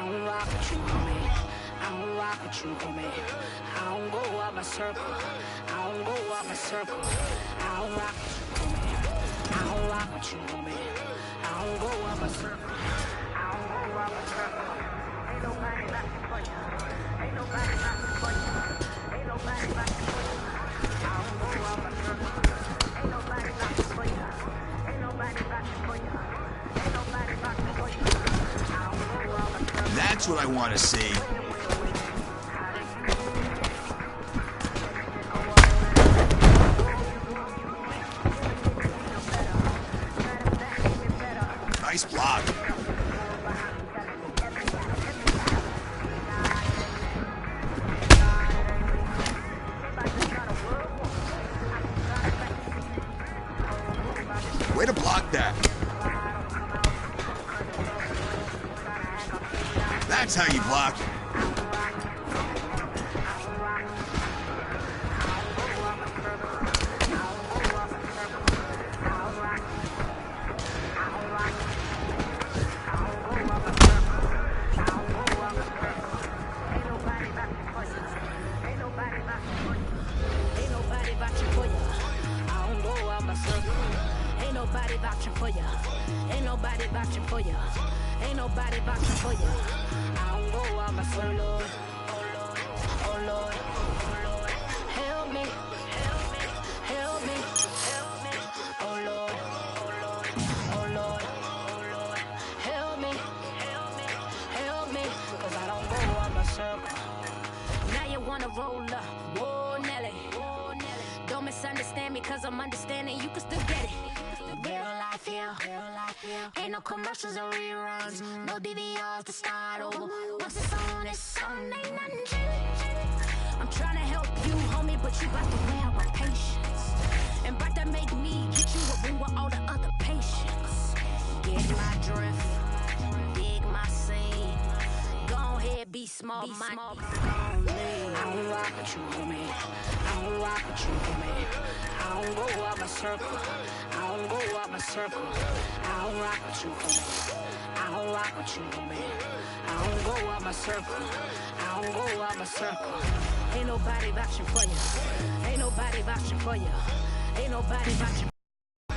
don't rock with you, homie. I don't rock with you, homie. I don't go out my circle. I don't go out my circle. I don't rock with you, homie. I don't rock with you, homie. I don't go out my circle. I don't go out my circle. Ain't nobody rocking for you. Ain't nobody rocking for you. Ain't nobody rocking for you. I don't go out my circle. Ain't nobody rocking for you. Ain't nobody rocking for you. Ain't nobody rocking for you. I don't go out my circle. That's what I want to see. Nice block. Way to block that. That's how you block. Ain't nobody vouching for ya. Ain't nobody vouching for ya. Ain't nobody vouching for ya. I don't go out my circle. Oh Lord, oh Lord, oh Lord, help me, help me, help me, help me. Oh Lord, oh Lord, oh Lord, oh Lord, help me, help me, help me. 'Cause I don't go out my circle. Now you wanna roll up, whoa Nelly. Don't misunderstand me, 'cause I'm understanding you can still get it. Real life here, ain't no commercials or reruns, no DVRs to start over. Once it's on, ain't nothing changed. I'm trying to help you, homie, but you got to wear out my patience. And about to make me get you a ring with all the other patients. Get my drift, dig my scene. Go ahead, be small, I don't rock with you, homie. I don't rock with you, homie. I don't go out my circle. I don't go out my circle. I don't rock with you, homie. I don't rock with you, homie. I don't go out my circle. I don't go out my circle. Ain't nobody vouching for you. Ain't nobody vouching for you. Ain't nobody vouching. I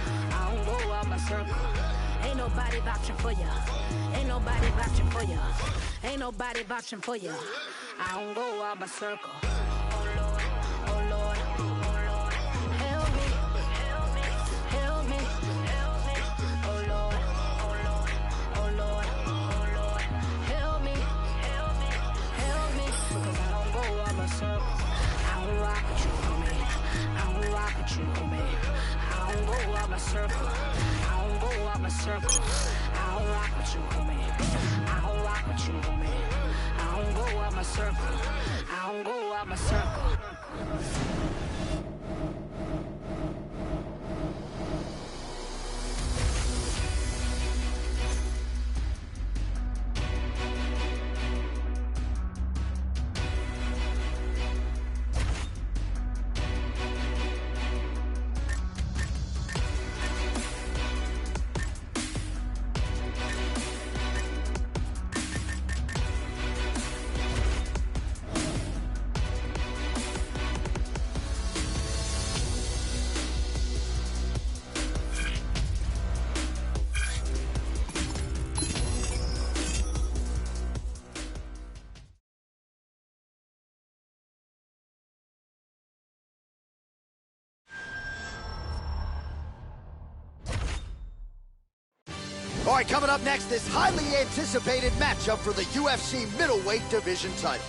don't go out my circle. Ain't nobody vouching for you. Ain't nobody vouching for you. Ain't nobody vouching for you. I don't go out my circle. Oh Lord, oh Lord, oh Lord, help me, help me, help me, help me. Oh Lord, oh Lord, oh Lord, oh Lord, help me, help me, help me. 'Cause I don't go out my circle. I don't rock with you, homie. I don't rock with you, homie. I don't go out my circle. I don't go out my circle. I don't rock with you, homie. I don't rock with you, homie. I don't go out my circle. I don't go out my circle. All right, coming up next, this highly anticipated matchup for the UFC middleweight division title.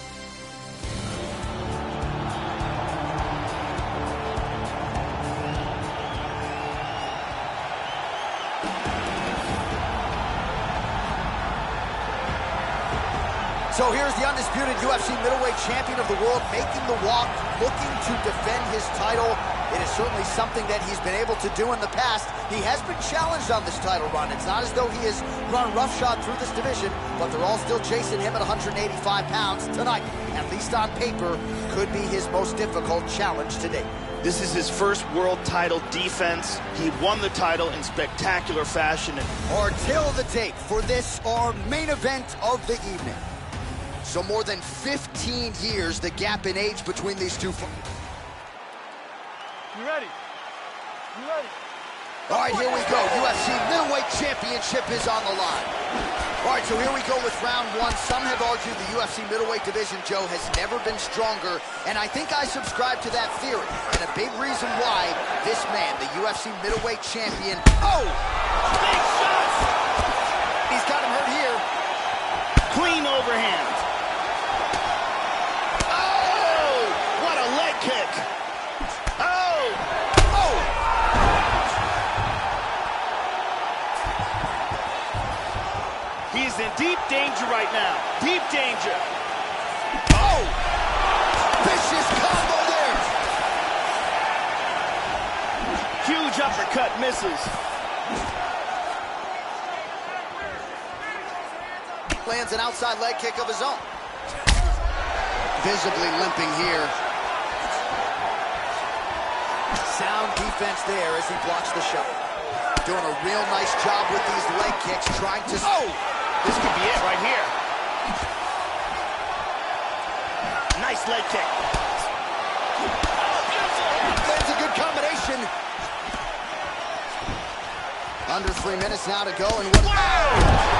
So here's the undisputed UFC middleweight champion of the world making the walk, looking to defend his title. It is certainly something that he's been able to do in the past. He has been challenged on this title run. It's not as though he has run roughshod through this division, but they're all still chasing him at 185 pounds tonight. At least on paper, could be his most difficult challenge to date. This is his first world title defense. He won the title in spectacular fashion. Our tale of the tape for this, our main event of the evening. So more than 15 years, the gap in age between these two. You ready? You ready? All right, here we go. UFC middleweight championship is on the line. All right, so here we go with round one. Some have argued the UFC middleweight division, Joe, has never been stronger, and I think I subscribe to that theory. And a big reason why this man, the UFC middleweight champion, Big shots! he's got him hurt here. Clean overhand. Oh! What a leg kick. Oh! Oh! He's in deep danger right now. Deep danger. Oh! Vicious combo there. Huge uppercut misses. Lands an outside leg kick of his own. Visibly limping here. Sound defense there as he blocks the shot. Doing a real nice job with these leg kicks, trying to... Oh! This could be it right here. Nice leg kick. Lands a good combination. Under 3 minutes now to go, and what... Wow!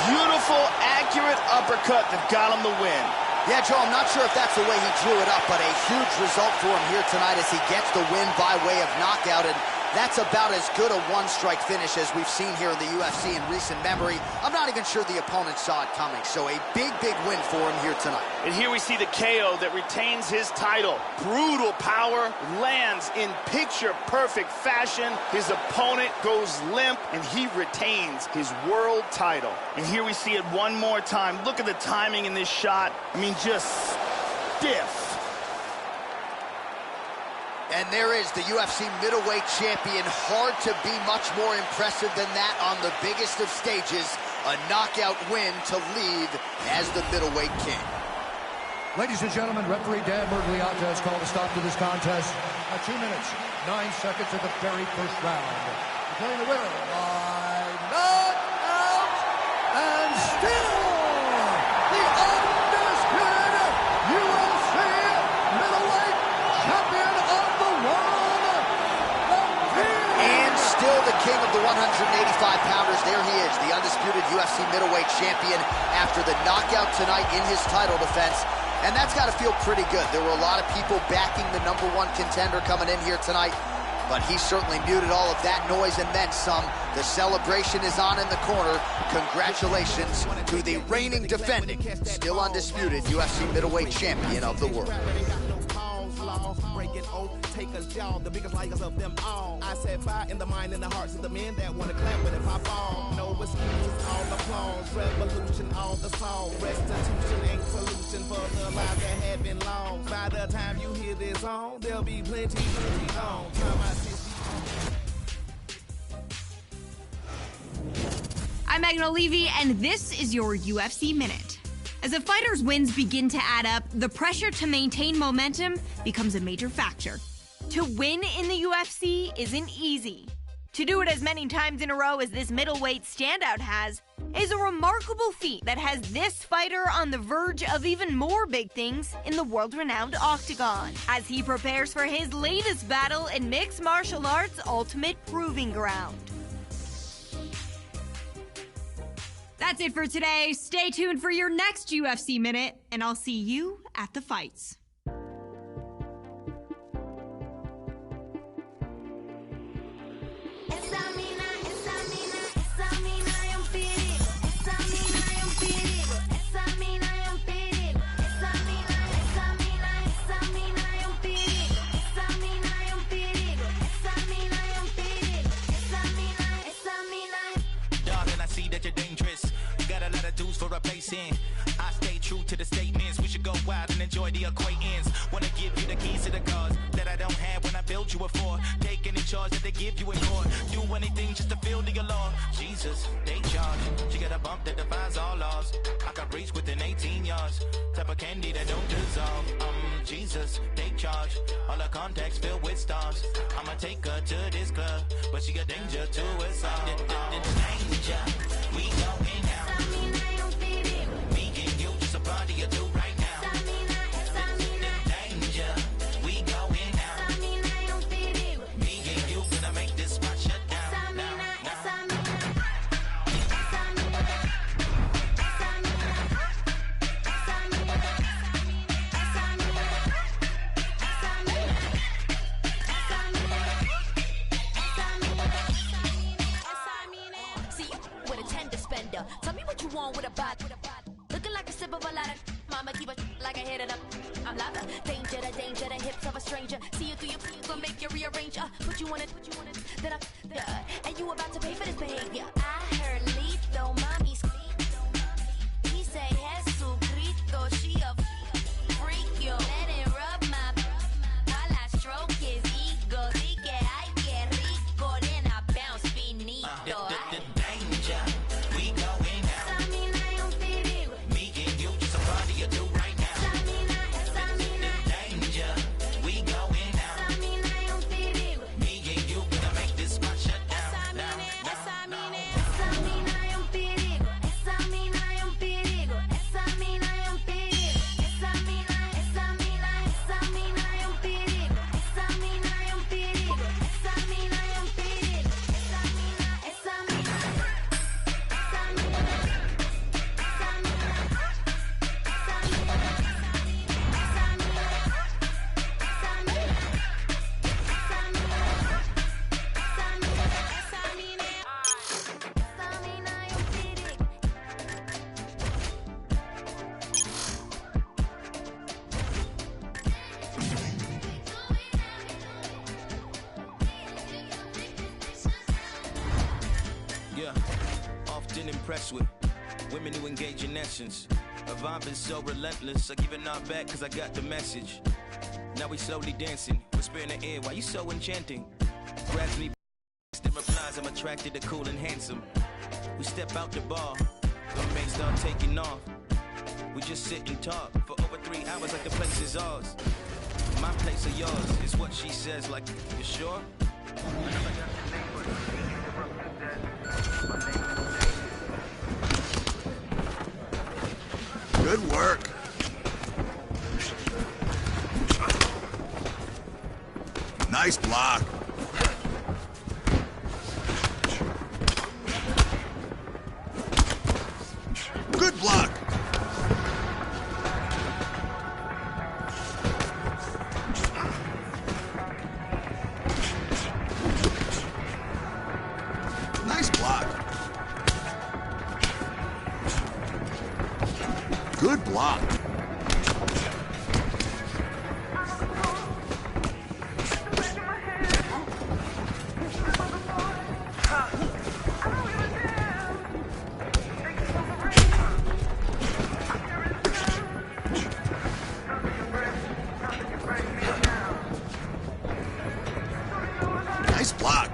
Beautiful, accurate uppercut that got him the win. Yeah, Joe, I'm not sure if that's the way he drew it up, but a huge result for him here tonight as he gets the win by way of knockout, and that's about as good a one-strike finish as we've seen here in the UFC in recent memory. I'm not even sure the opponent saw it coming, so a big, big win for him here tonight. And here we see the KO that retains his title. Brutal power, lands in picture-perfect fashion. His opponent goes limp, and he retains his world title. And here we see it one more time. Look at the timing in this shot. I mean, just stiff. And there is the UFC middleweight champion. Hard to be much more impressive than that on the biggest of stages. A knockout win to lead as the middleweight king. Ladies and gentlemen, referee Dan Murgliata has called a stop to this contest at 2 minutes, 9 seconds of the very first round. Declaring the winner by knockout and still the undisputed UFC middleweight champion of the world, And still the king of the 185-pounders. There he is, the undisputed UFC middleweight champion after the knockout tonight in his title defense. And that's got to feel pretty good. There were a lot of people backing the #1 contender coming in here tonight, but he certainly muted all of that noise and then some. The celebration is on in the corner. Congratulations to the reigning, defending, still undisputed UFC middleweight champion of the world. Take us, y'all, the biggest liars of them all. I set fire in the mind and the hearts of the men that want to clap when if I fall. No excuses, all applause. Revolution, all the song. Restitution ain't solution for the lives that have been lost. By the time you hear this song, there'll be plenty long. Time I see. I'm Megan O'Leary, and this is your UFC Minute. As a fighter's wins begin to add up, the pressure to maintain momentum becomes a major factor. To win in the UFC isn't easy. To do it as many times in a row as this middleweight standout has is a remarkable feat that has this fighter on the verge of even more big things in the world-renowned octagon, as he prepares for his latest battle in mixed martial arts' ultimate proving ground. That's it for today. Stay tuned for your next UFC Minute, and I'll see you at the fights. For a place in, I stay true to the statements. We should go wild and enjoy the acquaintance. Wanna give you the keys to the cars that I don't have when I built you a for. Take any charge that they give you in court. Do anything just to feel the law. Jesus, they charge. She got a bump that defies all laws. I can reach within 18 yards. Type of candy that don't dissolve. Jesus, they charge. All the contacts filled with stars. I'ma take her to this club, but she a danger to us all. Danger, we going out. Me and you, just a party or two right now. Danger, we going out. Me and you, gonna make this spot shut down. Tell me what you want with a body. Looking like a sip of a lot of mama, keep it like I hit it up. I'm like the danger, the hips of a stranger. See you through your gonna make you rearrange. Put you on it, then and you about to pay for this behavior. I heard lethal, mommy's he say Jesucristo, she a freak, yo. Let it rub my while I stroke his ego. Dice ay que rico, then I bounce finito. Danger, we going out. Me and you, just a party or two right now. Danger, we going out. Me and you, gonna make this spot shut down. Yeah, often impressed with women who engage in essence. Her vibe is so relentless, I give it all back cause I got the message. Now we slowly dancing, whisper in the air, why you so enchanting? Grabs me, then replies, I'm attracted to cool and handsome. We step out the bar, the men start taking off. We just sit and talk for over 3 hours like the place is ours. My place or yours is what she says, like, you sure? Good work. Nice block. Good block. Nice block. Good block. Nice block.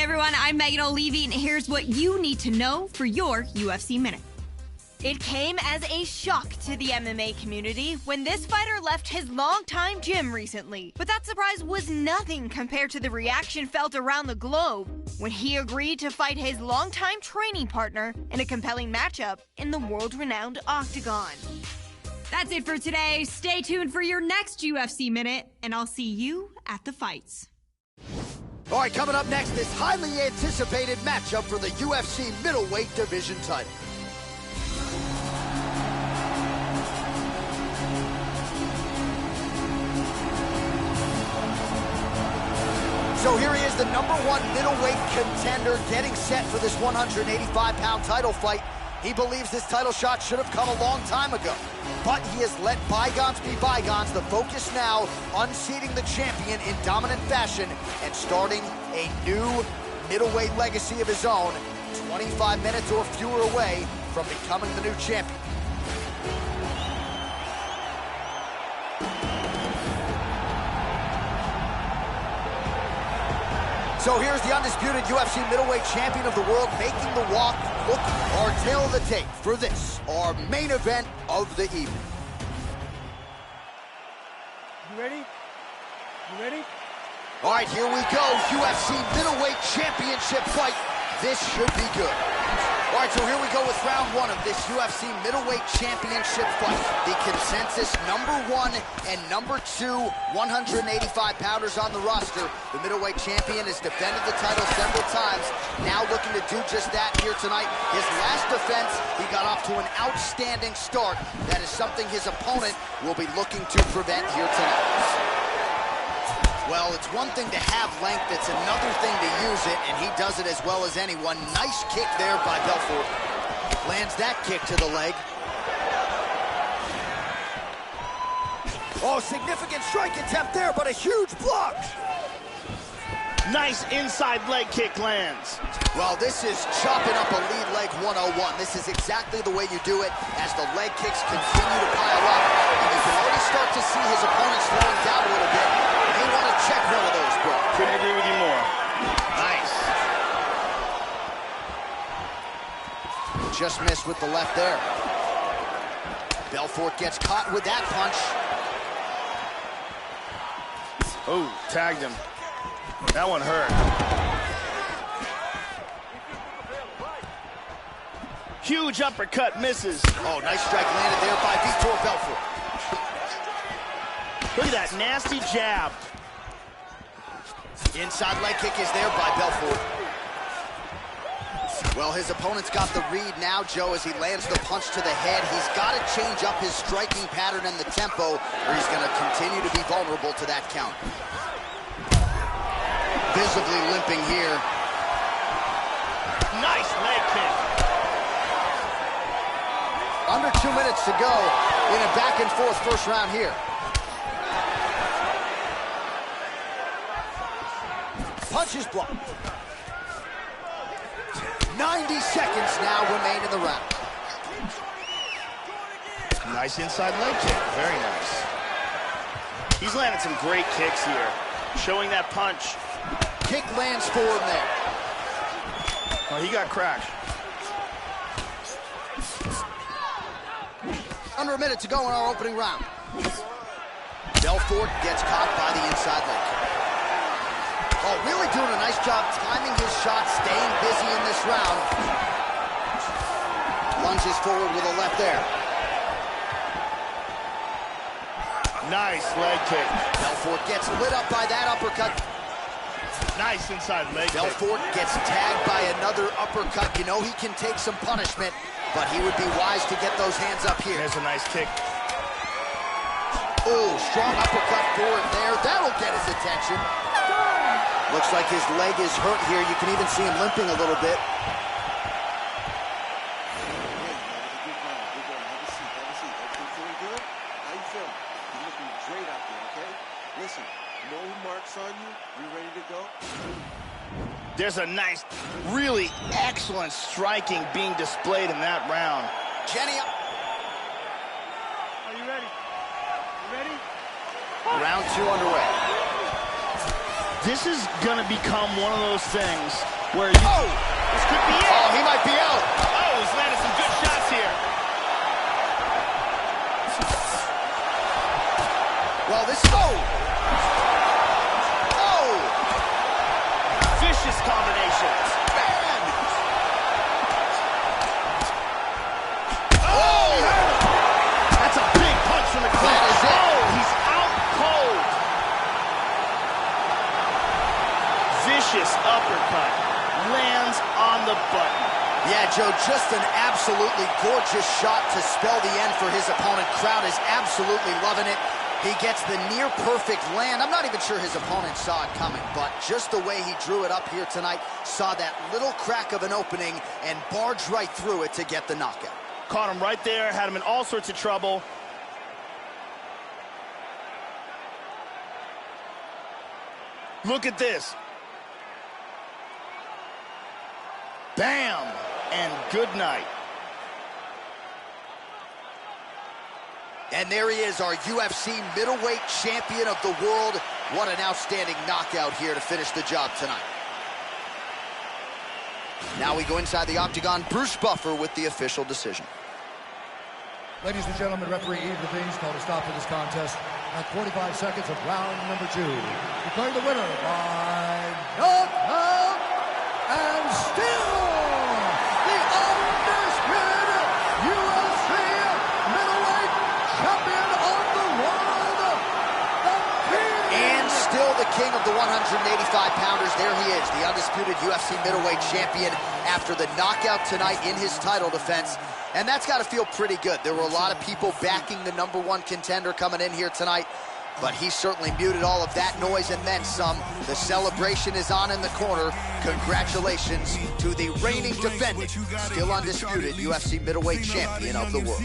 everyone, I'm Megan O'Leary, and here's what you need to know for your UFC Minute. It came as a shock to the MMA community when this fighter left his longtime gym recently. But that surprise was nothing compared to the reaction felt around the globe when he agreed to fight his longtime training partner in a compelling matchup in the world-renowned Octagon. That's it for today. Stay tuned for your next UFC Minute, and I'll see you at the fights. All right, coming up next, this highly anticipated matchup for the UFC middleweight division title. So here he is, the #1 middleweight contender, getting set for this 185-pound title fight. He believes this title shot should have come a long time ago, but he has let bygones be bygones. The focus now, unseating the champion in dominant fashion and starting a new middleweight legacy of his own, 25 minutes or fewer away from becoming the new champion. So here's the undisputed UFC middleweight champion of the world making the walk. Look, our tail of the tape for this, our main event of the evening. You ready? You ready? All right, here we go. UFC middleweight championship fight. This should be good. All right, so here we go with round one of this UFC middleweight championship fight. The consensus #1 and #2 185-pounders on the roster. The middleweight champion has defended the title several times, now looking to do just that here tonight. His last defense, he got off to an outstanding start. That is something his opponent will be looking to prevent here tonight. Well, it's one thing to have length, it's another thing to use it, and he does it as well as anyone. Nice kick there by Belfort. Lands that kick to the leg. Oh, significant strike attempt there, but a huge block. Nice inside leg kick lands. Well, this is chopping up a lead leg 101. This is exactly the way you do it as the leg kicks continue to pile up. And you can already start to see his opponent slowing down a little bit. May want to check one of those, bro. Couldn't agree with you more. Nice. Just missed with the left there. Belfort gets caught with that punch. Oh, tagged him. That one hurt. Huge uppercut misses. Oh, nice strike landed there by Vitor Belfort. Look at that nasty jab. Inside leg kick is there by Belfort. Well, his opponent's got the read now, Joe, as he lands the punch to the head. He's got to change up his striking pattern and the tempo, or he's going to continue to be vulnerable to that count. Visibly limping here. Nice leg kick. Under 2 minutes to go in a back-and-forth first round here. Punch is blocked. 90 seconds now remain in the round. Nice inside leg kick. Very nice. He's landed some great kicks here. Showing that punch. Kick lands for him there. Oh, he got cracked. Under a minute to go in our opening round. Belfort gets caught by the inside leg kick. Oh, really doing a nice job timing his shot, staying busy in this round. Lunges forward with a left there. Nice leg kick. Belfort gets lit up by that uppercut. Nice inside leg kick. Belfort gets tagged by another uppercut. You know he can take some punishment, but he would be wise to get those hands up here. There's a nice kick. Oh, strong uppercut for him there. That'll get his attention. Looks like his leg is hurt here. You can even see him limping a little bit. How you feeling? You're looking great out there, okay? Listen, you know who marks on you? You ready to go? There's a nice, really excellent striking being displayed in that round. Jenny up. Are you ready? You ready? Round 2 underway. This is going to become one of those things where you... Oh! This could be it. Oh, he might be out. Oh, he's landed some good shots here. Well, this is... Oh! Oh! Vicious combinations. Man! Oh! That's a big punch from the clinch. That is it. Oh, he's out cold. Vicious uppercut lands on the button. Yeah, Joe, just an absolutely gorgeous shot to spell the end for his opponent. Crowd is absolutely loving it. He gets the near-perfect land. I'm not even sure his opponent saw it coming, but just the way he drew it up here tonight, saw that little crack of an opening and barged right through it to get the knockout. Caught him right there, had him in all sorts of trouble. Look at this. Bam! And good night. And there he is, our UFC middleweight champion of the world. What an outstanding knockout here to finish the job tonight. Now we go inside the octagon. Bruce Buffer with the official decision. Ladies and gentlemen, referee Eve Levine's called a stop to this contest at 45 seconds of round number 2. Declaring the winner by knockout and still the undisputed UFC middleweight champion of the world, the King. And still the king of the 185-pounders. There he is, the undisputed UFC middleweight champion after the knockout tonight in his title defense. And that's got to feel pretty good. There were a lot of people backing the #1 contender coming in here tonight, but he certainly muted all of that noise and then some. The celebration is on in the corner. Congratulations to the reigning defending, still undisputed UFC middleweight champion of the world.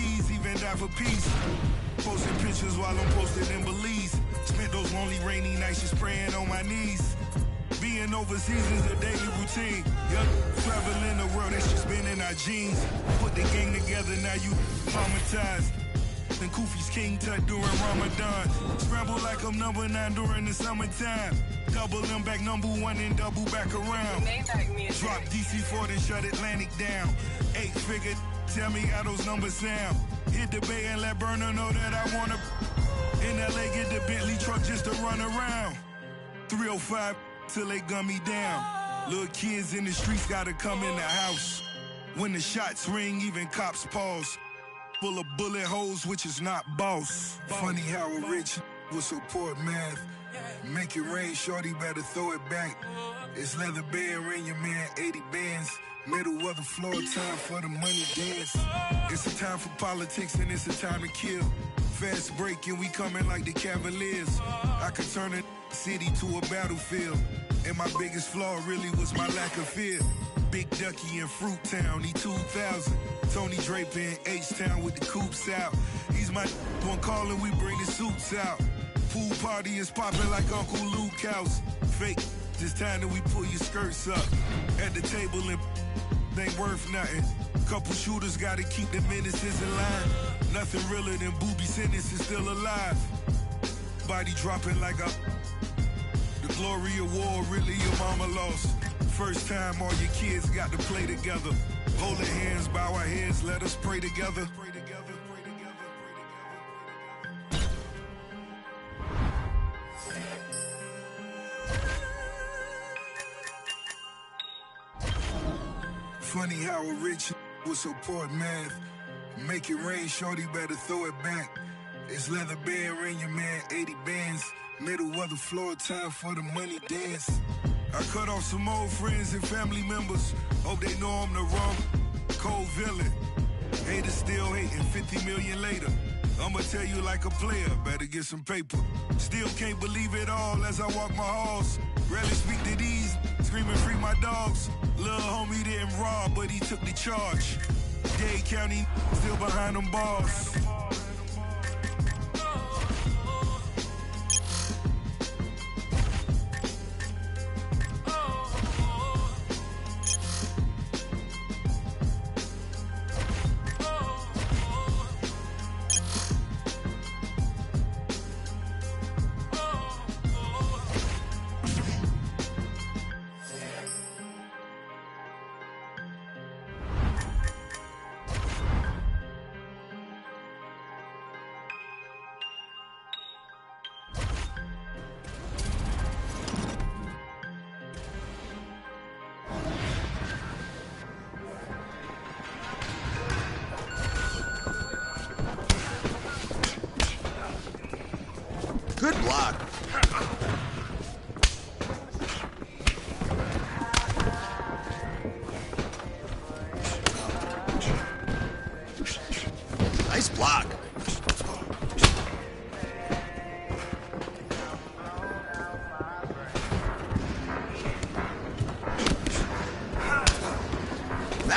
Posting pictures while I'm posted in Belize. Spent those lonely rainy nights just praying on my knees. Being overseas is a daily routine. Yup, traveling the world, that's just been in our genes. Put the gang together, now you traumatized. And Kufi's king tut during Ramadan. Scramble like I'm #9 during the summertime. Double them back #1 and double back around. Drop DC4 and shut Atlantic down. 8-figure, tell me how those numbers sound. Hit the bay and let Burner know that I wanna. In LA, get the Bentley truck just to run around. 305 till they gun me down. Little kids in the streets gotta come in the house. When the shots ring, even cops pause. Full of bullet holes, which is not boss. Funny how a rich will support math. Make it rain, shorty, better throw it back. It's leather band, ring your man 80 bands. Middle of the floor, time for the money dance. It's a time for politics and it's a time to kill. Fast break and we coming like the Cavaliers. I could turn a city to a battlefield. And my biggest flaw really was my lack of fear. Big Ducky in Fruit Town, he 2000. Tony Draper in H-Town with the coops out. He's my one calling, we bring the suits out. Pool party is popping like Uncle Luke house. Fake, this time that we pull your skirts up. At the table and ain't worth nothing. Couple shooters gotta keep the menaces in line. Nothing realer than booby sentences still alive. Body dropping like a... The glory of war, really your mama lost. First time all your kids got to play together. Hold their hands, bow our heads, let us pray together. Pray together, pray together, pray together. Funny how a rich will support math. Make it rain, shorty, better throw it back. It's leather band, ring your man 80 bands. Middle of the floor, time for the money dance. I cut off some old friends and family members. Hope they know I'm the wrong cold villain. Haters still hating 50 million later. I'ma tell you like a player, better get some paper. Still can't believe it all as I walk my halls. Rarely speak to these, screaming free my dogs. Lil' homie didn't rob, but he took the charge. Dade County still behind them bars.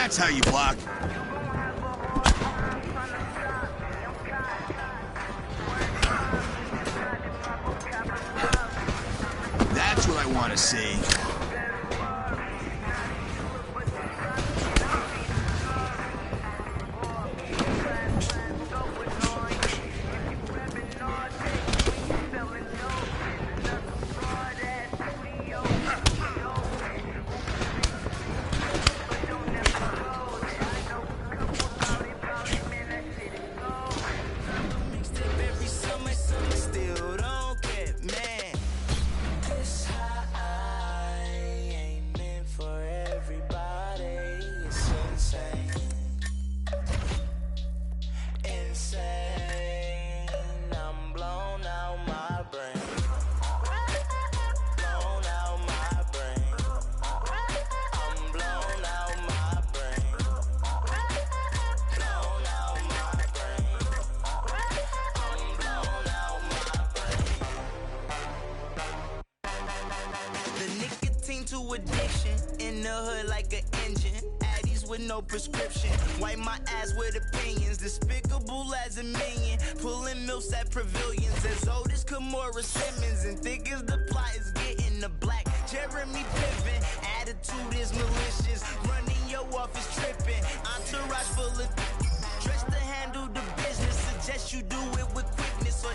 That's how you block. That's what I want to see. Addiction in the hood like an engine. Addies with no prescription. Wipe my ass with opinions. Despicable as a minion. Pulling milfs at pavilions. As old as Kimora Simmons. And thick as the plot is getting the black. Jeremy Piven. Attitude is malicious. Running your office tripping. Entourage full of dressed to handle the business. Suggest you do it with quickness. Or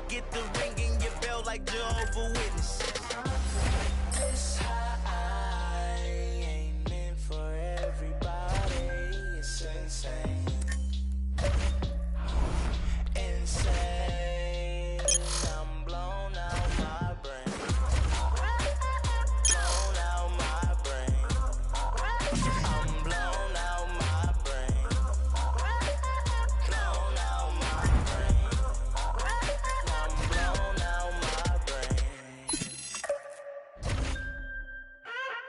get the ring in your belt like Jehovah's Witness. This high ain't meant for everybody. It's insane. Insane. I'm blown out my brain. Blown out my brain. I'm blown out my brain. Blown out my brain. I'm blown out my brain.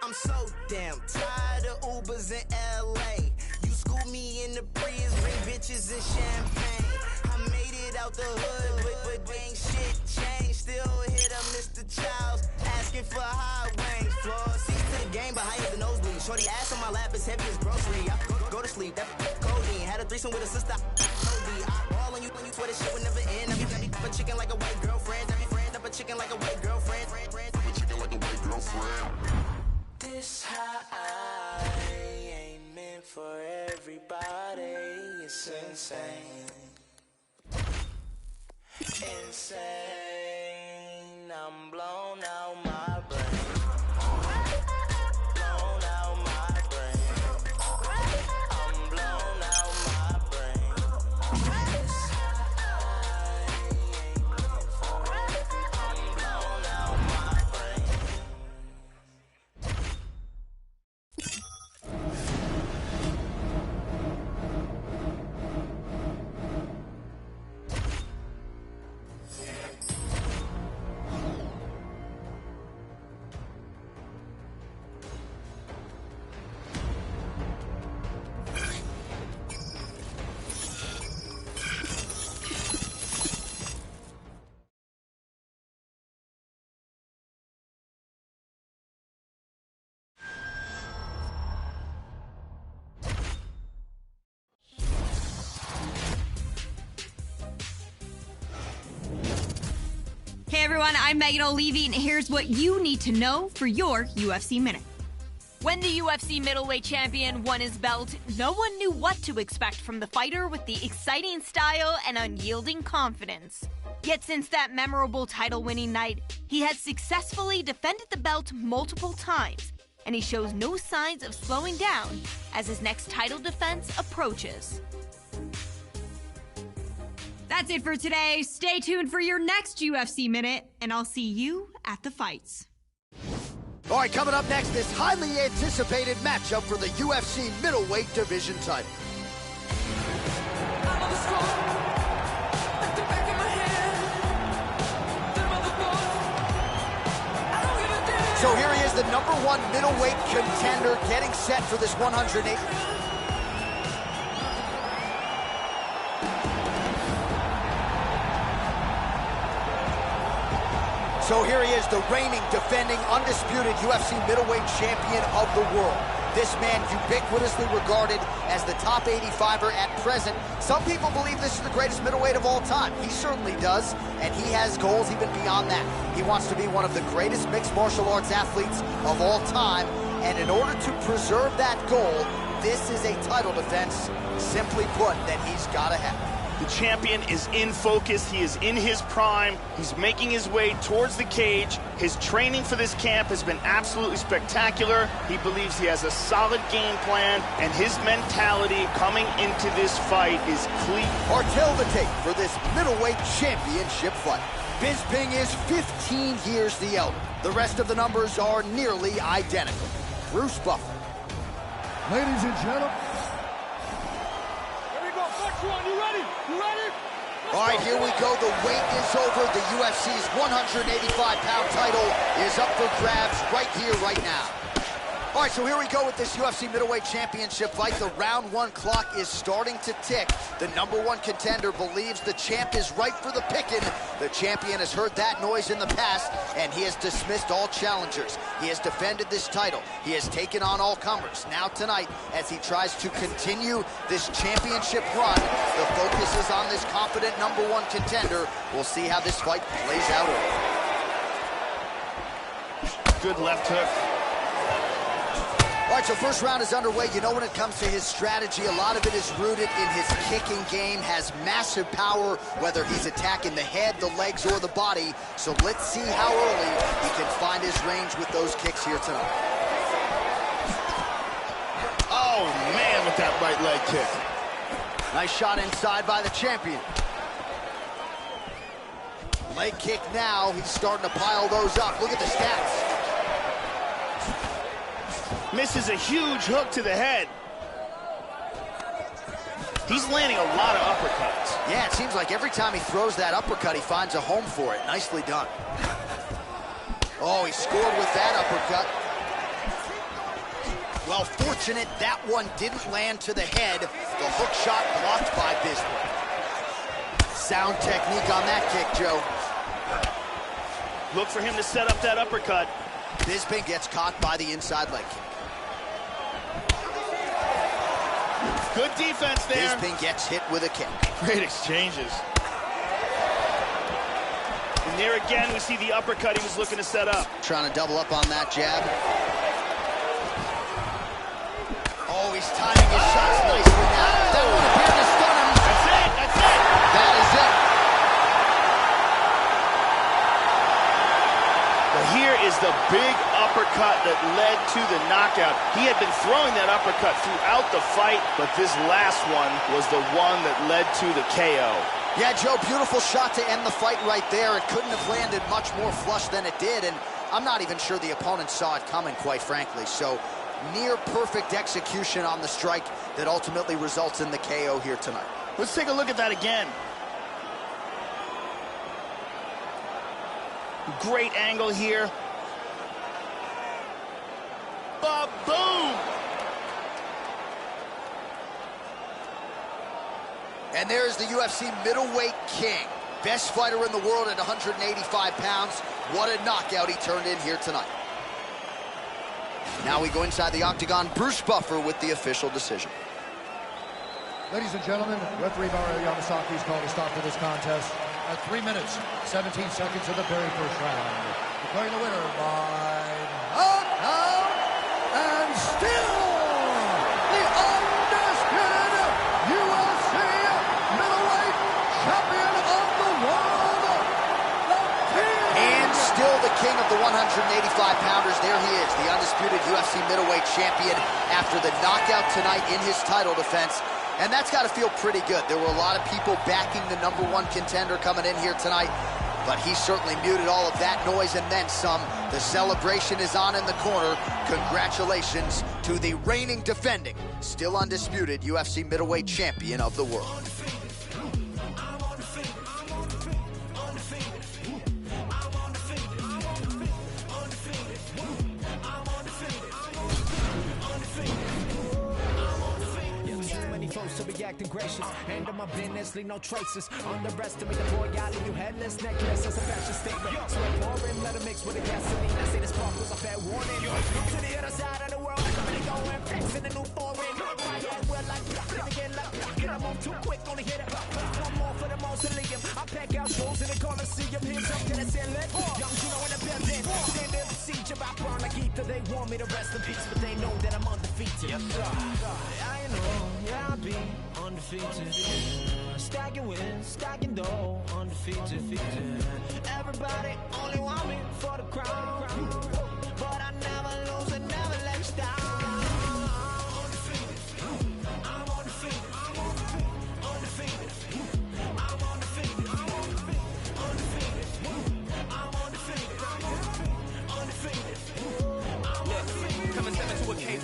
I'm so damn tired of Ubers in LA. You school me in the Prius, bring bitches and champagne. I made it out the hood, but ain't shit changed. Still hit up Mr. Childs, asking for high wings. Floor seats to the game, but higher than nosebleed. Shorty ass on my lap is heavy as grocery. I go to sleep, that codeine. Had a threesome with a sister, I all on you swear this shit would never end. I be up a chicken like a white girlfriend. I be friend up a chicken like a white girlfriend. Up a chicken like a white girlfriend. This high ain't meant for everybody. It's insane. Insane. I'm blown out my brain. Blown out my brain. I'm blown out my brain. This high ain't meant for everybody. I'm blown out my brain. Hey everyone, I'm Megan O'Leary, and here's what you need to know for your UFC Minute. When the UFC middleweight champion won his belt, no one knew what to expect from the fighter with the exciting style and unyielding confidence. Yet since that memorable title-winning night, he has successfully defended the belt multiple times, and he shows no signs of slowing down as his next title defense approaches. That's it for today. Stay tuned for your next UFC Minute, and I'll see you at the fights. All right, coming up next, this highly anticipated matchup for the UFC middleweight division title. So here he is, the #1 middleweight contender, getting set for this 108. So here he is, the reigning, defending, undisputed UFC middleweight champion of the world. This man ubiquitously regarded as the top 85er at present. Some people believe this is the greatest middleweight of all time. He certainly does, and he has goals even beyond that. He wants to be one of the greatest mixed martial arts athletes of all time, and in order to preserve that goal, this is a title defense, simply put, that he's got to have. The champion is in focus. He is in his prime. He's making his way towards the cage. His training for this camp has been absolutely spectacular. He believes he has a solid game plan, and his mentality coming into this fight is clear. Cartel the tape for this middleweight championship fight. Bisping is 15 years the elder. The rest of the numbers are nearly identical. Bruce Buffer. Ladies and gentlemen. Here we go. First one. You ready? You ready? All right, here we go. The wait is over. The UFC's 185-pound title is up for grabs right here, right now. All right, so here we go with this UFC middleweight championship fight. The round one clock is starting to tick. The #1 contender believes the champ is ripe for the picking. The champion has heard that noise in the past, and he has dismissed all challengers. He has defended this title. He has taken on all comers. Now tonight, as he tries to continue this championship run, the focus is on this confident #1 contender. We'll see how this fight plays out. Good left hook. All right, so first round is underway. You know, when it comes to his strategy, a lot of it is rooted in his kicking game, has massive power, whether he's attacking the head, the legs, or the body. So let's see how early he can find his range with those kicks here tonight. Oh, man, with that right leg kick. Nice shot inside by the champion. Leg kick now. He's starting to pile those up. Look at the stats. Misses a huge hook to the head. He's landing a lot of uppercuts. Yeah, it seems like every time he throws that uppercut, he finds a home for it. Nicely done. Oh, he scored with that uppercut. Well, fortunate that one didn't land to the head. The hook shot blocked by Bisping. Sound technique on that kick, Joe. Look for him to set up that uppercut. Bisping gets caught by the inside leg kick. Good defense there. Bisping gets hit with a kick. Great exchanges. And there again, we see the uppercut he was looking to set up. Trying to double up on that jab. Oh, he's timing his shots nicely now. That one appeared to stun him. That's it, that's it. That is it. Well, here is the big uppercut that led to the knockout. He had been throwing that uppercut throughout the fight, but this last one was the one that led to the KO. Yeah, Joe, beautiful shot to end the fight right there. It couldn't have landed much more flush than it did, and I'm not even sure the opponent saw it coming, quite frankly. So, near perfect execution on the strike that ultimately results in the KO here tonight. Let's take a look at that again. Great angle here. Ba-boom! And there's the UFC middleweight king. Best fighter in the world at 185 pounds. What a knockout he turned in here tonight. Now we go inside the octagon. Bruce Buffer with the official decision. Ladies and gentlemen, referee Mario Yamasaki's called a stop to this contest at 3 minutes, 17 seconds of the very first round. Declaring the winner by knockout and still the undisputed UFC middleweight champion of the world, the King. And still the king of the 185-pounders. There he is, the undisputed UFC middleweight champion after the knockout tonight in his title defense. And that's got to feel pretty good. There were a lot of people backing the #1 contender coming in here tonight, but he certainly muted all of that noise and then some. The celebration is on in the corner. Congratulations to the reigning, defending, still undisputed UFC middleweight champion of the world. To be acting gracious, end of my business, leave no traces. Underestimate the boy, got you headless necklace as a fashion statement. Sweat pouring, let it mix with the gasoline. I say the spark was a fair warning. To the other side of the world, I'm really going want me to rest in peace, but they know that I'm undefeated. Yes, sir. I know, yeah, I'll be undefeated. Stacking wins, stacking dough, undefeated. Everybody only want me for the crown, but I never lose and never let you down.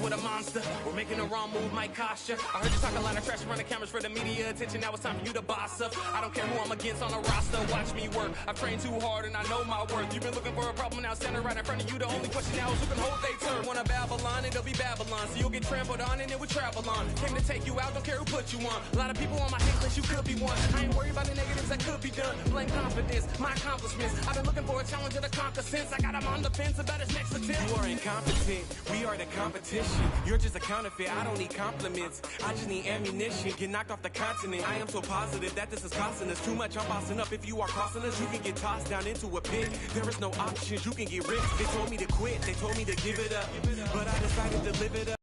With a monster, we're making the wrong move, might cost ya. I heard you talk a lot of trash around the cameras for the media attention. Now it's time for you to boss up. I don't care who I'm against on a roster. Watch me work. I've trained too hard and I know my worth. You've been looking for a problem, now standing right in front of you. The only question now is who can hold they turn. Wanna Babylon, it'll be Babylon. So you'll get trampled on and it will travel on. Came to take you out, don't care who put you on. A lot of people on my hate list, you could be one. I ain't worried about the negatives that could be done. Blame confidence, my accomplishments. I've been looking for a challenger to conquer since I got him on the fence about his next attempt. You are incompetent, we are the competition. You're just a counterfeit, I don't need compliments. I just need ammunition, get knocked off the continent. I am so positive that this is costing us too much. I'm bossing up, if you are crossing us, you can get tossed down into a pit. There is no options, you can get ripped. They told me to quit, they told me to give it up, but I decided to live it up.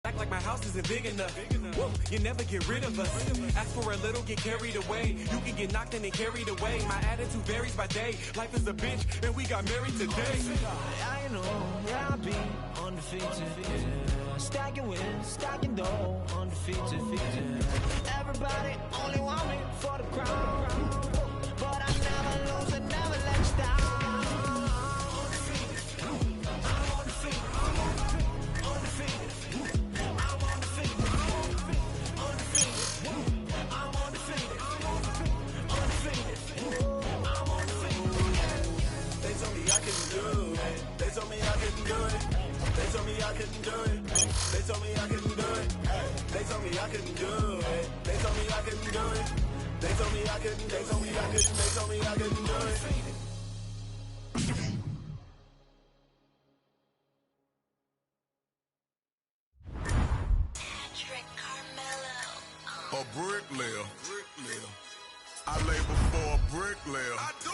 Act like my house isn't big enough. Woo, you never get rid of us. Ask for a little, get carried away. You can get knocked in and carried away. My attitude varies by day. Life is a bitch, and we got married today. I know, yeah, I'll be undefeated. Stacking wins, stacking dough, undefeated. Everybody only want me for the crown, but I never lose and never let you down. I couldn't do it. They told me I couldn't do it. They told me I couldn't do it. They told me I couldn't do it. They told me I couldn't. They told me I couldn't. They told me I couldn't do it. A bricklayer. I labor for a bricklayer. I do.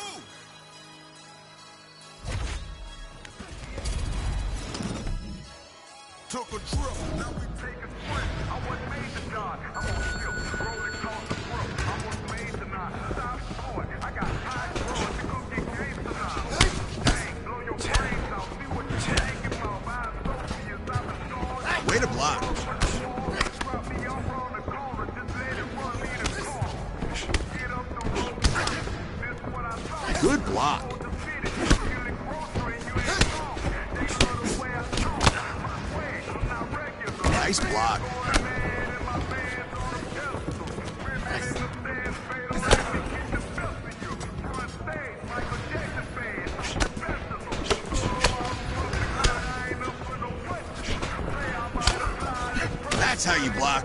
Took a trip, now we take a sprint. I wasn't made to die. I'm on skip, rolling across the throat. I wasn't made to not stop going. I got high drugs, you could get gangsta now. Dang, blow your brains out. See what you're thinking about. Buying soap for your stop and scores. Way to block. Drop me off on the corner, just let it run me the car. Get up the road, this is what I thought. Good block. Nice block. That's how you block.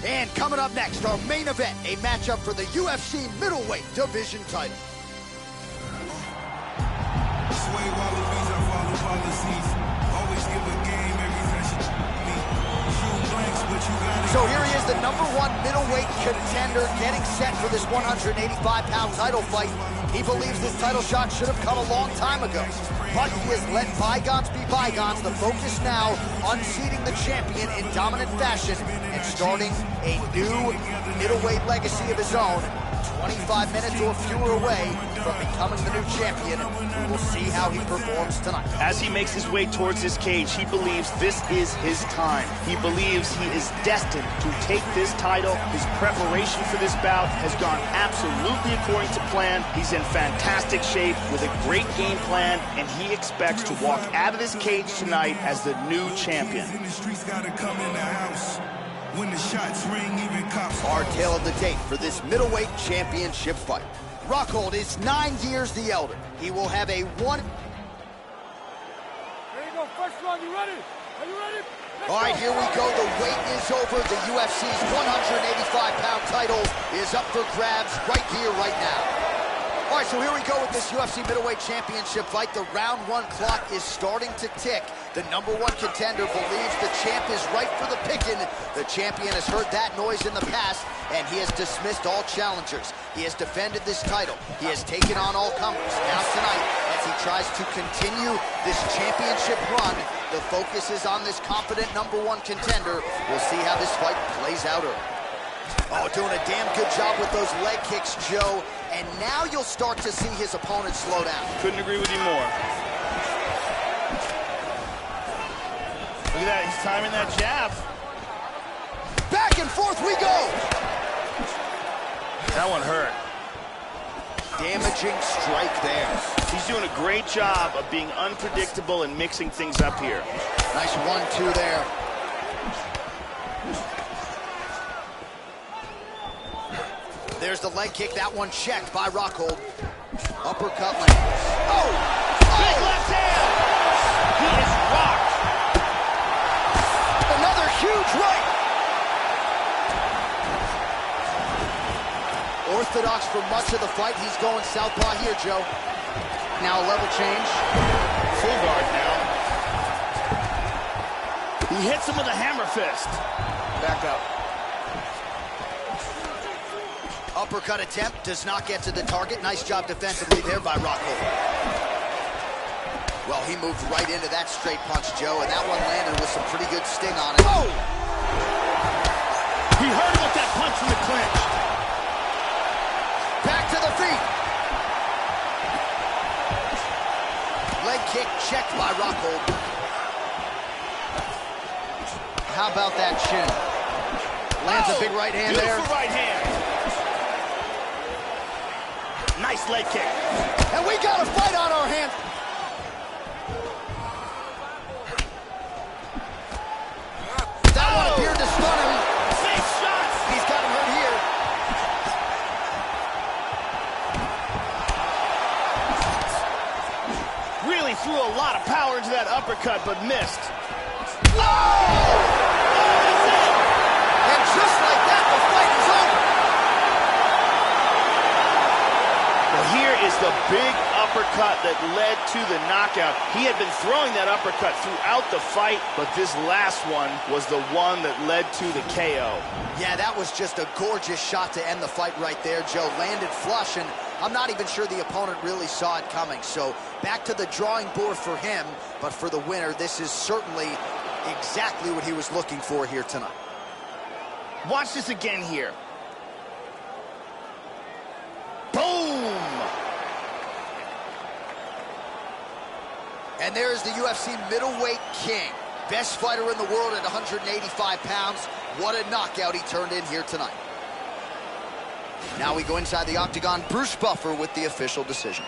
And coming up next, our main event, a matchup for the UFC middleweight division title. Sway wallabies, I follow policies. Always give a game every session. Shoot blanks, but you got it. So here he is, the #1 middleweight contender, getting set for this 185-pound title fight. He believes this title shot should have come a long time ago, but he has let bygones be bygones. The focus now unseating the champion in dominant fashion and starting a new middleweight legacy of his own. 25 minutes or fewer away from becoming the new champion. We will see how he performs tonight. As he makes his way towards this cage, he believes this is his time. He believes he is destined to take this title. His preparation for this bout has gone absolutely according to plan. He's in fantastic shape with a great game plan, and he expects to walk out of this cage tonight as the new champion. When the shots ring, even cops. Our tale of the tape for this middleweight championship fight. Rockhold is 9 years the elder. He will have a one. There you go, first round, you ready? Are you ready? All right, here we go. The wait is over. The UFC's 185-pound title is up for grabs right here, right now. All right, so here we go with this UFC middleweight championship fight. The round 1 clock is starting to tick. The #1 contender believes the champ is right for the picking. The champion has heard that noise in the past, and he has dismissed all challengers. He has defended this title. He has taken on all comers. Now tonight, as he tries to continue this championship run, the focus is on this confident #1 contender. We'll see how this fight plays out early. Oh, doing a damn good job with those leg kicks, Joe. And now you'll start to see his opponent slow down. Couldn't agree with you more. Look at that, he's timing that jab. Back and forth we go. That one hurt. Damaging strike there. He's doing a great job of being unpredictable and mixing things up here. Nice 1-2 there. There's the leg kick. That one checked by Rockhold. Uppercut lands. Oh! Big left hand! He is rocked. Another huge right. Orthodox for much of the fight. He's going southpaw here, Joe. Now a level change. Full guard now. He hits him with a hammer fist. Back up. Uppercut attempt does not get to the target. Nice job defensively there by Rockhold. Well, he moved right into that straight punch, Joe, and that one landed with some pretty good sting on it. Oh! He hurt him with that punch from the clinch. Back to the feet. Leg kick checked by Rockhold. How about that chin? Lands a big right hand there. Beautiful right hand. Nice leg kick. And we got a fight on our hands. That one appeared to stun him. Big shots. He's got him hurt here. Really threw a lot of power into that uppercut, but missed. Oh! That's it. And just like that, the fight is over. Well, here is the big uppercut that led to the knockout. He had been throwing that uppercut throughout the fight, but this last one was the one that led to the KO. Yeah, that was just a gorgeous shot to end the fight right there, Joe. Landed flush, and I'm not even sure the opponent really saw it coming. So back to the drawing board for him, but for the winner, this is certainly exactly what he was looking for here tonight. Watch this again here. Boom! And there is the UFC middleweight king. Best fighter in the world at 185 pounds. What a knockout he turned in here tonight. Now we go inside the octagon. Bruce Buffer with the official decision.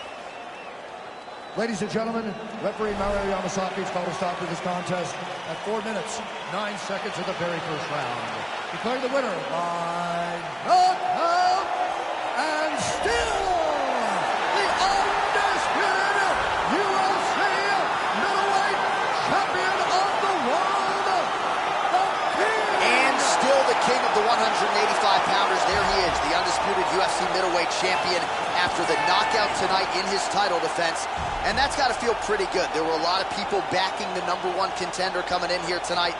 Ladies and gentlemen, referee Mario Yamasaki has called a stop to this contest at 4 minutes, 9 seconds of the very first round. Declaring the winner by knockout and still the undisputed UFC middleweight champion of the world, the King. And still the king of the 185-pounders, there he is, the undisputed UFC middleweight champion after the knockout tonight in his title defense. And that's got to feel pretty good. There were a lot of people backing the #1 contender coming in here tonight,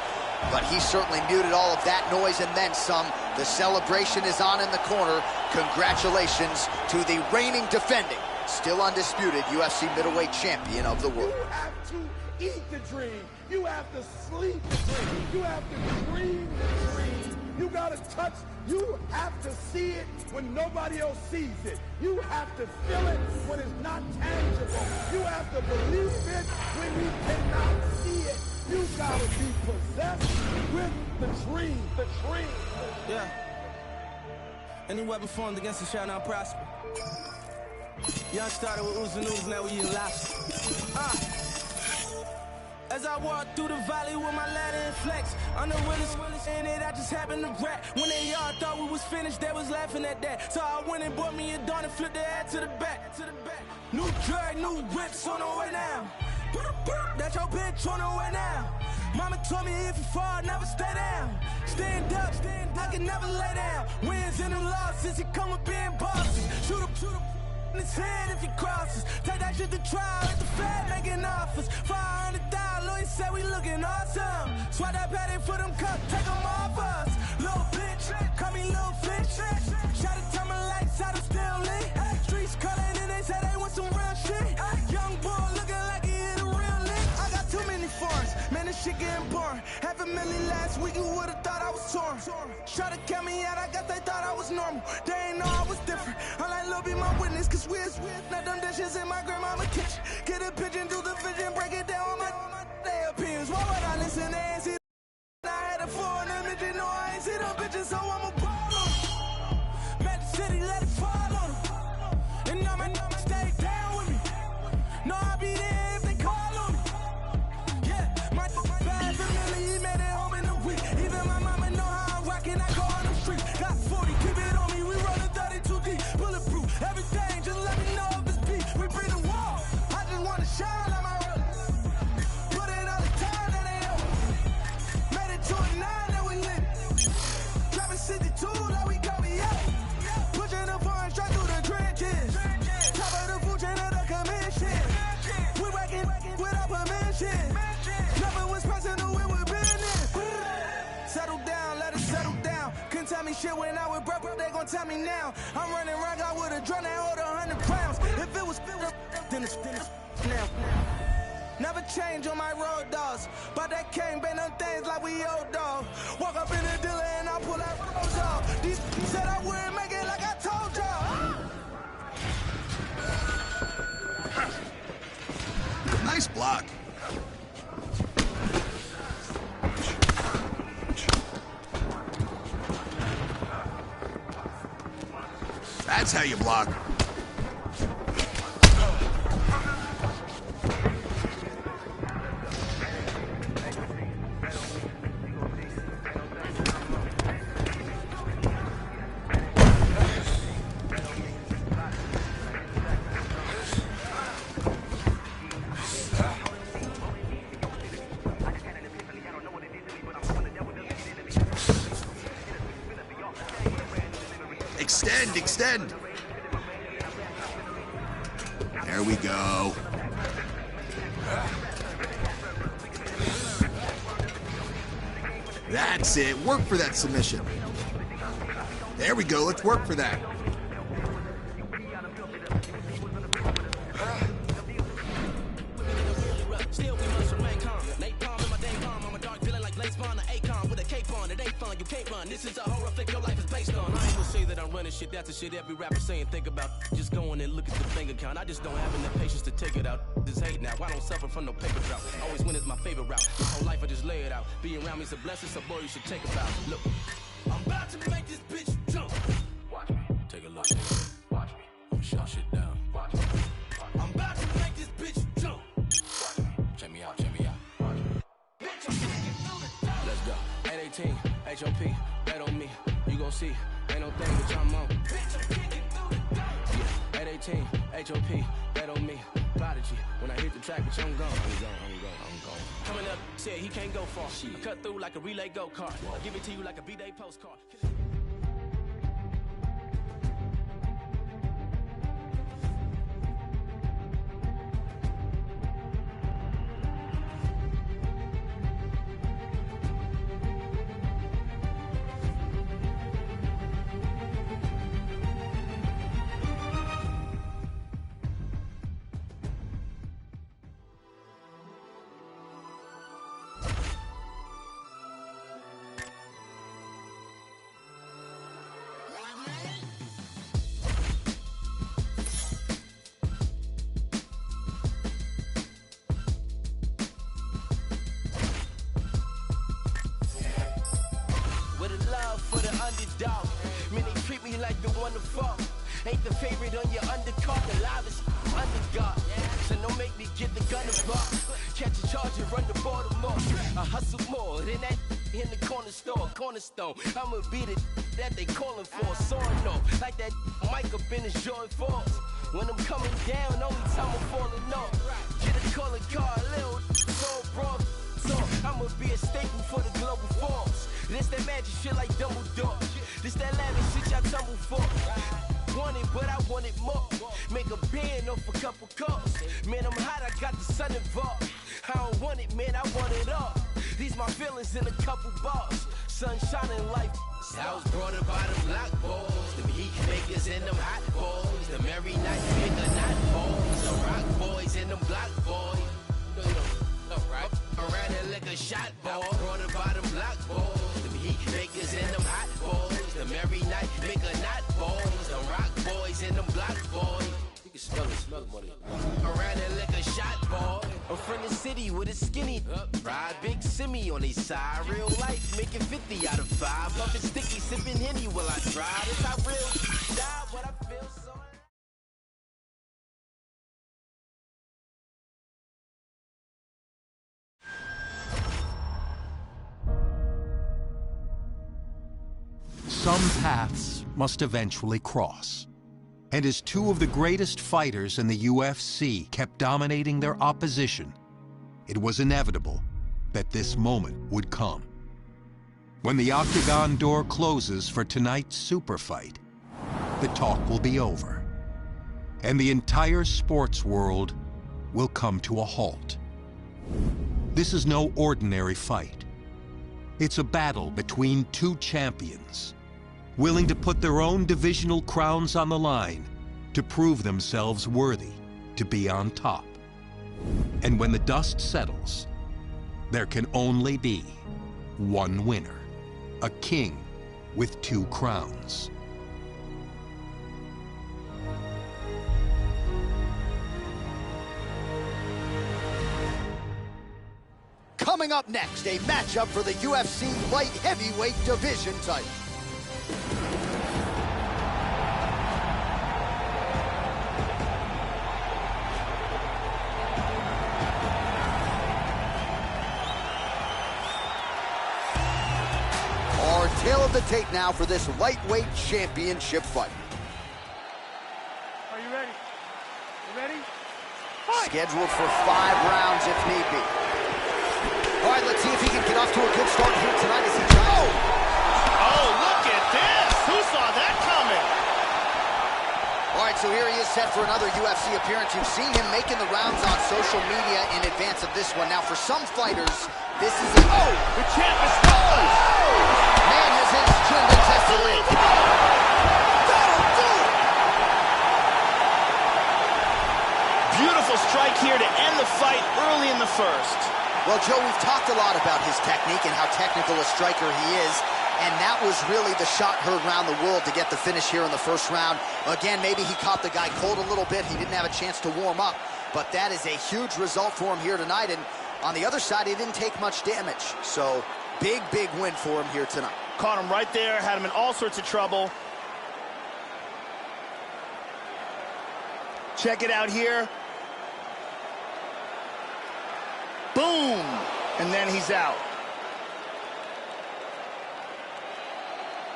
but he certainly muted all of that noise and then some. The celebration is on in the corner. Congratulations to the reigning, defending, still undisputed UFC middleweight champion of the world. You have to eat the dream. You have to sleep the dream. You have to dream the dream. You gotta touch. You have to see it when nobody else sees it. You have to feel it when it's not tangible. You have to believe it when you cannot see it. You gotta be possessed with the dream. The dream. Yeah. Any weapon formed against us shall not prosper. Young started with ooze and ooze, now we eating lobster. As I walk through the valley with my ladder and flex, I'm the realest in it, I just happen to rap. When they all thought we was finished, they was laughing at that. So I went and bought me a dawn and flipped the head to the back. New drag, new whips on the way now. That's your bitch on the way now. Mama told me if you fall, never stay down. Stand up, I can never lay down. Wins and them losses, he come with being bosses. Shoot him in his head if he crosses. Take that shit to trial, let the Fed making offers. $500, he said we looking awesome. Swat that patty for them cups, take them off us. Little bitch, call me little fish. Shot to turn my lights out, I'm still lit. Streets calling and they say they want some real shit. Young boy looking like he hit a real lick. I got too many foreigns, man, this shit getting boring. $500,000 last week, you would've thought I was torn. Try to count me out, I guess they thought I was normal. They ain't know I was different. I like Lil' be my witness, cause we're not them dishes in my grandmama kitchen. Get a pigeon, do the vision, break it down on my their opinions. Why would I listen? They ain't see I had a foreign image, you know I ain't see them bitches, so I'm a ball on them. Met the city, let it fall on them. And I'ma stay down with me. No, I'll be there if they call on me. Yeah, my bad family, he made it home in a week. Even my mama know how I'm rocking, I go on the street. Got 40, keep it on me, we rollin' 32 deep. Bulletproof, everything, just let me know if it's beat. We bring the wall, I just wanna shine like my road. Put it all the time that they owe. Made it to a 9 that we lit. Dropping 62 that we go, yeah. Pushing the foreign straight through the trenches. Top of the food chain of the commission. We working without permission. Nothing was personal, it was business. Settle down, let it settle down. Couldn't tell me shit when I was broke, they gon' tell me now. I'm running around, I would've drawn that hold 100 pounds. If it was then it's now. Never change on my road dogs. But that can't bend them things like we old dog. Walk up in the dealer and I pull that rose off. These said I wouldn't make it like I told y'all. Nice block. That's how you block. Extend. There we go. That's it. Work for that submission. There we go. Let's work for that. This is a horror flick your life is based on. I ain't gonna say that I'm running shit, that's the shit every rapper saying. Think about just going and look at the bank account. I just don't have enough patience to take it out. This hate now, I don't suffer from no paper drought. Always win is my favorite route. My whole life I just lay it out. Being around me's a blessing, so boy you should take a bow. Look, I'm about to make this bitch jump. Watch me, take a look. Watch me, I'm shut shit down. Watch me, I'm about to make this bitch jump. Watch me, check me out, check me out. Watch me. Let's go. 818, HOP. Bet on me, you gon' see, ain't no thing that I'm on. Yeah, 818, HOP, bet on me, Prodigy. When I hit the track, bitch, I'm gone. I'm gone. Coming up, said he can't go far. I cut through like a relay go-kart. I give it to you like a B-Day postcard. underdog. Man, they treat me like the one to fall. Ain't the favorite on your undercard, the loudest underdog. So don't make me get the gun involved. Catch a charge and run the Baltimore. I hustle more than that in the cornerstone. I'ma be the that they calling for. Soaring off like that mic up in the Jordan Falls. When I'm coming down, only time I'm falling off. Get a calling card, little so broad. So I'ma be a staple for the global forms. This that magic shit like Dumbledore. This that lavish shit y'all tumble for. Want it, but I want it more. Make a band off a couple calls. Man, I'm hot, I got the sun involved. I don't want it, man, I want it all. These my feelings in a couple bars. Sun shining like I was brought up by the black boys, them heat makers and them hot boys, them every night nigga not boys, the rock boys and them black boys. Right around there like a shot ball. Brought up by them black boys, them heat makers and them hot boys, them every night nigga not boys, the rock boys and them black boys. You can smell it, money. Around there like a shot ball. I'm from the city with a skinny ride big simi on his side. Real life making 50 out of 5. Puffin' sticky, sipping Henny while I drive. It's how real die, but I feel so. Some paths must eventually cross. And as two of the greatest fighters in the UFC kept dominating their opposition, it was inevitable that this moment would come. When the octagon door closes for tonight's super fight, the talk will be over, and the entire sports world will come to a halt. This is no ordinary fight. It's a battle between two champions, willing to put their own divisional crowns on the line to prove themselves worthy to be on top. And when the dust settles, there can only be one winner, a king with 2 crowns. Coming up next, a matchup for the UFC light heavyweight division title. Our tail of the tape now for this lightweight championship fight. Are you ready? You ready? Scheduled for 5 rounds if need be. All right, let's see if he can get off to a good start here tonight as he tries. Oh, look at this! Who saw that coming? All right, so here he is set for another UFC appearance. You've seen him making the rounds on social media in advance of this one. Now, for some fighters, this is a... Oh! The champ is falling! Man has his chin been tested in. That'll do it! Beautiful strike here to end the fight early in the first. Well, Joe, we've talked a lot about his technique and how technical a striker he is, and that was really the shot heard around the world to get the finish here in the first round. Again, maybe he caught the guy cold a little bit. He didn't have a chance to warm up, but that is a huge result for him here tonight, and on the other side, he didn't take much damage. So, big win for him here tonight. Caught him right there, had him in all sorts of trouble. Check it out here. Boom! And then he's out.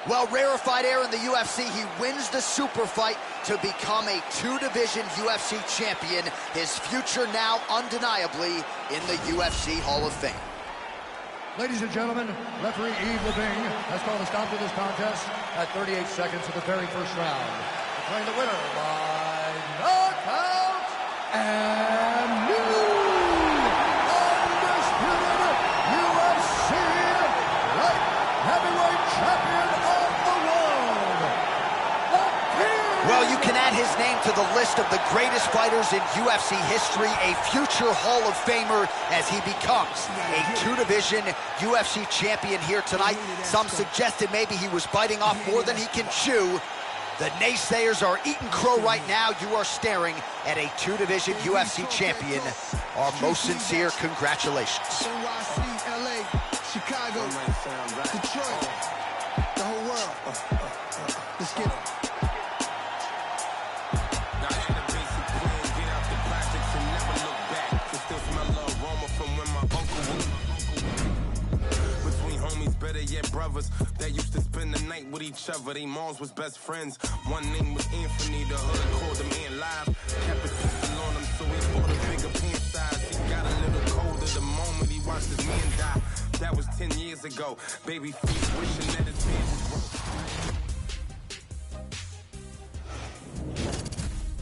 Well, rarefied air in the UFC, he wins the super fight to become a 2-division UFC champion. His future now undeniably in the UFC Hall of Fame. Ladies and gentlemen, referee Yves Leving has called a stop to this contest at 38 seconds of the very first round. Declaring the winner by knockout and new undisputed UFC light heavyweight champion of the world, the King. Well, you can add his name to the list of the greatest fighters in UFC history, a future Hall of Famer as he becomes a 2-division UFC champion here tonight. Some suggested maybe he was biting off more than he can chew. The naysayers are eating crow right now. You are staring at a 2-division UFC champion. Our most sincere congratulations. NYC, LA, Chicago, Detroit, the whole world. Let's get it. Better yet, brothers that used to spend the night with each other. They moms was best friends. One name was Anthony. The hood called the man live. Kept his pistol on him, so he bought a bigger pant size. He got a little colder the moment he watched his man die. That was 10 years ago. Baby feet wishing that his man was broke.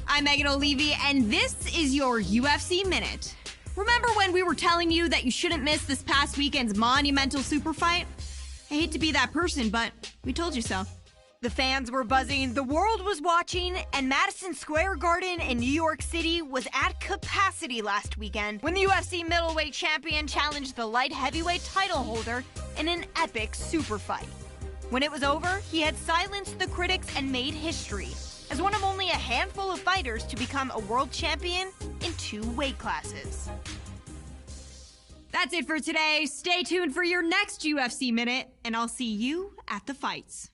I'm Megan O'Leary, and this is your UFC Minute. Remember when we were telling you that you shouldn't miss this past weekend's monumental super fight? I hate to be that person, but we told you so. The fans were buzzing, the world was watching, and Madison Square Garden in New York City was at capacity last weekend when the UFC middleweight champion challenged the light heavyweight title holder in an epic super fight. When it was over, he had silenced the critics and made history as one of only a handful of fighters to become a world champion in 2 weight classes. That's it for today. Stay tuned for your next UFC Minute, and I'll see you at the fights.